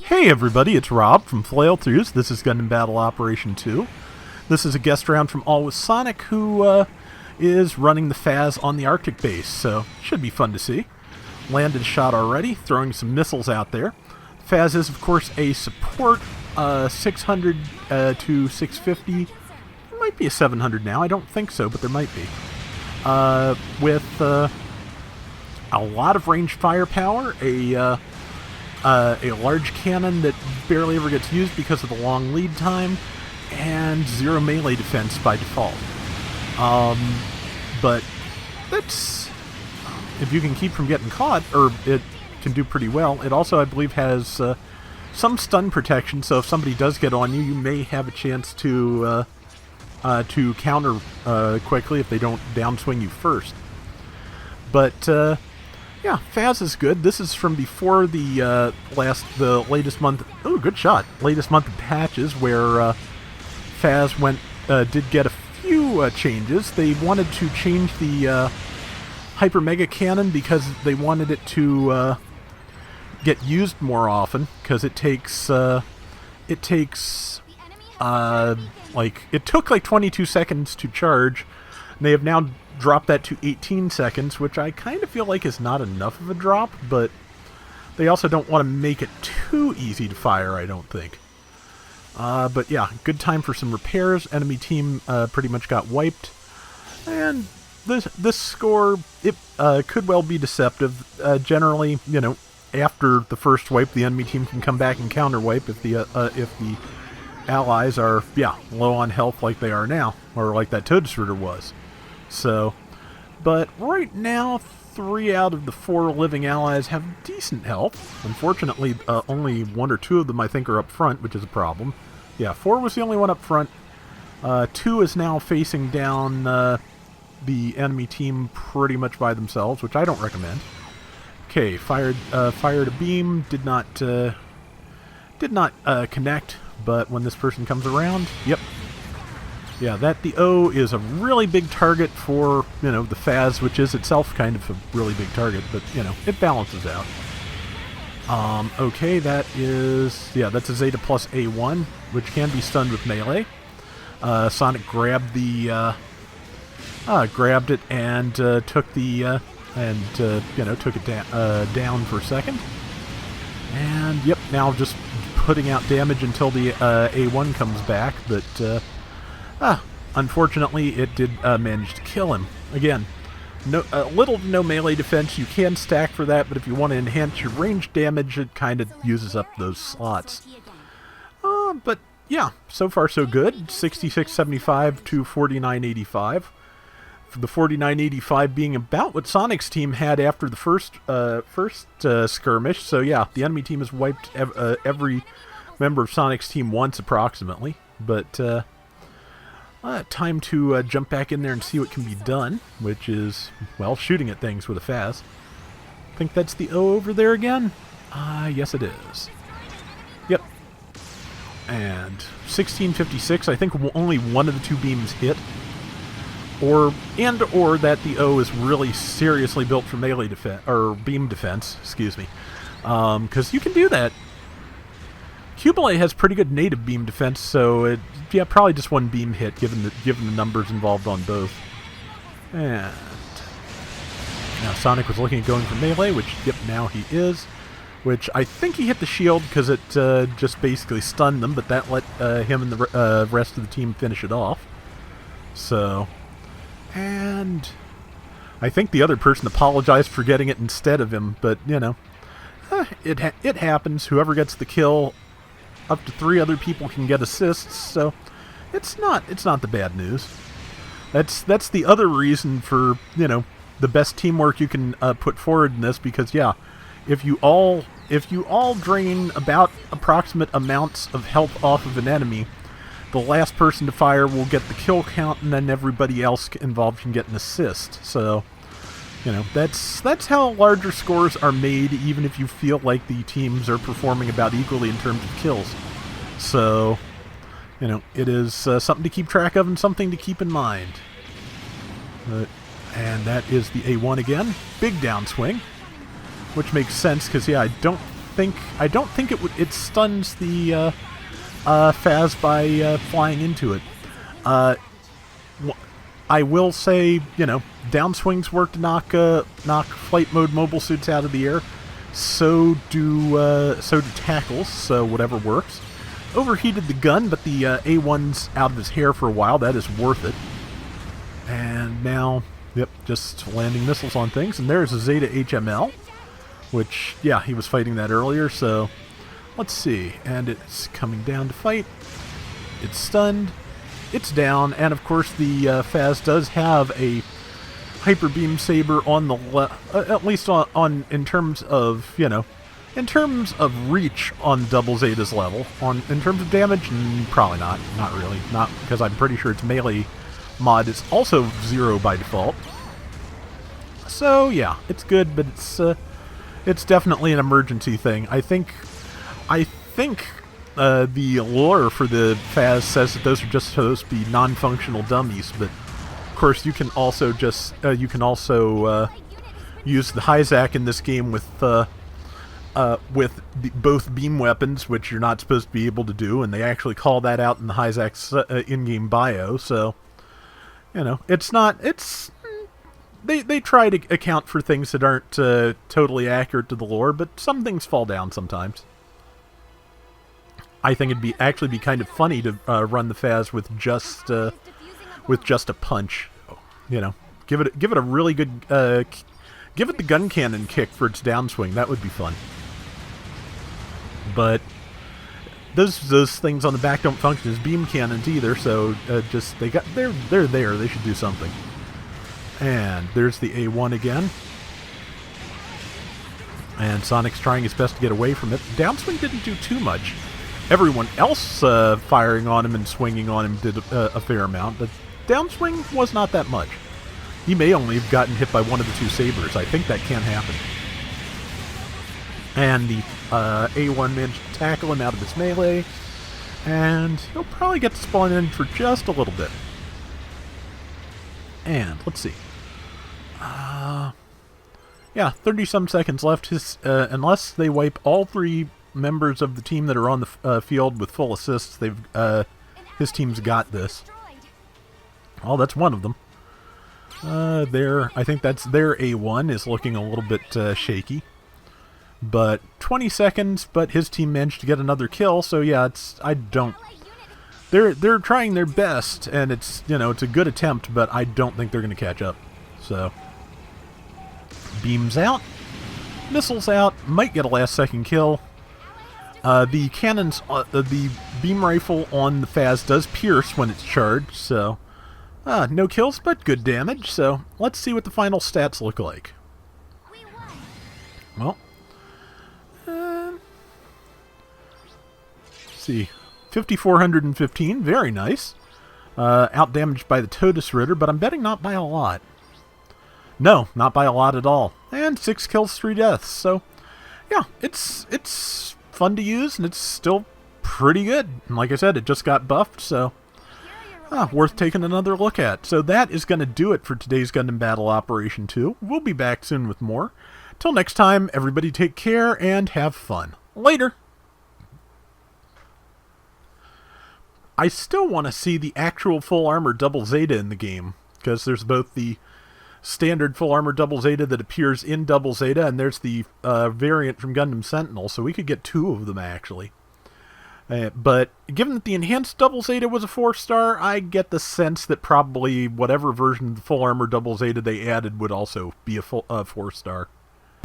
Hey everybody, it's Rob from Flailthroughs. This is Gundam Battle Operation 2. This is a guest round from Always Sonic, who is running the FAZZ on the Arctic base, so should be fun to see. Landed a shot already, throwing some missiles out there. FAZZ is, of course, a support 600 to 650. It might be a 700 now, I don't think so, but there might be. With a lot of ranged firepower, a large cannon that barely ever gets used because of the long lead time, and zero melee defense by default. But that's, if you can keep from getting caught, or it can do pretty well. It also, I believe, has some stun protection, so if somebody does get on you, you may have a chance to counter quickly if they don't downswing you first. But yeah, FAZZ is good. This is from before the latest month. Oh, good shot! Latest month of patches where FAZZ did get a few changes. They wanted to change the Hyper Mega Cannon because they wanted it to get used more often, because it took like 22 seconds to charge. And they have now dropped that to 18 seconds, which I kind of feel like is not enough of a drop, but they also don't want to make it too easy to fire, I don't think. But yeah, good time for some repairs. Enemy team pretty much got wiped. And this score, it could well be deceptive. Generally, you know, after the first wipe, the enemy team can come back and counter wipe if the allies are, yeah, low on health like they are now, or like that Toadstrudder was. So, but right now, 3 out of the 4 living allies have decent health. Unfortunately, only 1 or 2 of them, I think, are up front, which is a problem. Yeah, 4 was the only one up front. 2 is now facing down the enemy team pretty much by themselves, which I don't recommend. Okay, fired a beam, did not connect, but when this person comes around, yep. Yeah, the O is a really big target for, you know, the FAZZ, which is itself kind of a really big target, but, you know, it balances out. Okay, that's a Zeta plus A1, which can be stunned with melee. Sonic grabbed it and took it down for a second. And, yep, now just putting out damage until the A1 comes back, but unfortunately, it did manage to kill him. Again, little to no melee defense. You can stack for that, but if you want to enhance your range damage, it kind of uses up those slots. But yeah, so far so good. 6675 to 4985. For the 4985 being about what Sonic's team had after the first skirmish. So yeah, the enemy team has wiped every member of Sonic's team once approximately. But time to jump back in there and see what can be done, which is, well, shooting at things with a FAZZ. I think that's the O over there again? Yes it is. Yep. And 1656, I think only one of the 2 beams hit. Or that the O is really seriously built for melee defense, or beam defense, excuse me. Because you can do that. Cubile has pretty good native beam defense, so yeah, probably just 1 beam hit, given the numbers involved on both. And now Sonic was looking at going for melee, which, yep, now he is. Which I think he hit the shield because it just basically stunned them, but that let him and the rest of the team finish it off. So, and I think the other person apologized for getting it instead of him, but you know, it happens. Whoever gets the kill, up to 3 other people can get assists, so it's not the bad news. That's the other reason for, you know, the best teamwork you can put forward in this, because yeah, if you all drain about approximate amounts of health off of an enemy, the last person to fire will get the kill count, and then everybody else involved can get an assist. So, you know, that's how larger scores are made, even if you feel like the teams are performing about equally in terms of kills. So, you know, it is something to keep track of and something to keep in mind. And that is the A1 again. Big downswing, which makes sense because, yeah, I don't don't think it stuns the FAZZ by flying into it. I will say, you know, downswings work to knock flight mode mobile suits out of the air. So do tackles. So whatever works. Overheated the gun, but the A1's out of his hair for a while. That is worth it. And now, yep, just landing missiles on things. And there's a Zeta HML, which, yeah, he was fighting that earlier. So let's see. And it's coming down to fight. It's stunned. It's down, and of course the FAZZ does have a hyper beam saber on the at least on in terms of, you know, in terms of reach on Double Zeta's level. In terms of damage, probably not really, not because I'm pretty sure its melee mod is also 0 by default. So yeah, it's good, but it's definitely an emergency thing. I think the lore for the FAZZ says that those are just supposed to be non-functional dummies, but of course you can also just use the FAZZ in this game with both beam weapons, which you're not supposed to be able to do, and they actually call that out in the FAZZ in-game bio. So, you know, they try to account for things that aren't totally accurate to the lore, but some things fall down sometimes. I think it'd actually be kind of funny to run the FAZZ with just a punch. You know, give it a really good give it the gun cannon kick for its downswing. That would be fun. But those things on the back don't function as beam cannons either. So just they're there. They should do something. And there's the A1 again. And Sonic's trying his best to get away from it. Downswing didn't do too much. Everyone else firing on him and swinging on him did a fair amount, but downswing was not that much. He may only have gotten hit by one of the two sabers. I think that can happen. And the A1 managed to tackle him out of his melee, and he'll probably get to spawn in for just a little bit. And let's see. Yeah, 30-some seconds left. Unless they wipe all three members of the team that are on the field with full assists, his team's got this. Oh, that's one of them. I think that's their A1 is looking a little bit shaky. But 20 seconds, but his team managed to get another kill, so yeah, they're trying their best, and it's a good attempt, but I don't think they're going to catch up. So, beams out, missiles out, might get a last-second kill. The cannons, the beam rifle on the FAZZ does pierce when it's charged, so no kills, but good damage. So let's see what the final stats look like. Well, let's see, 5,415, very nice. Outdamaged by the Totus Ritter, but I'm betting not by a lot. No, not by a lot at all. And 6 kills, 3 deaths. So yeah, it's fun to use, and it's still pretty good. And like I said, it just got buffed, so worth taking another look at. So that is going to do it for today's Gundam Battle Operation 2. We'll be back soon with more. Till next time, everybody take care and have fun. Later! I still want to see the actual full armor Double Zeta in the game, because there's both the standard full armor Double Zeta that appears in Double Zeta, and there's the variant from Gundam Sentinel, so we could get 2 of them actually. But given that the enhanced Double Zeta was a 4-star, I get the sense that probably whatever version of the full armor Double Zeta they added would also be a 4-star.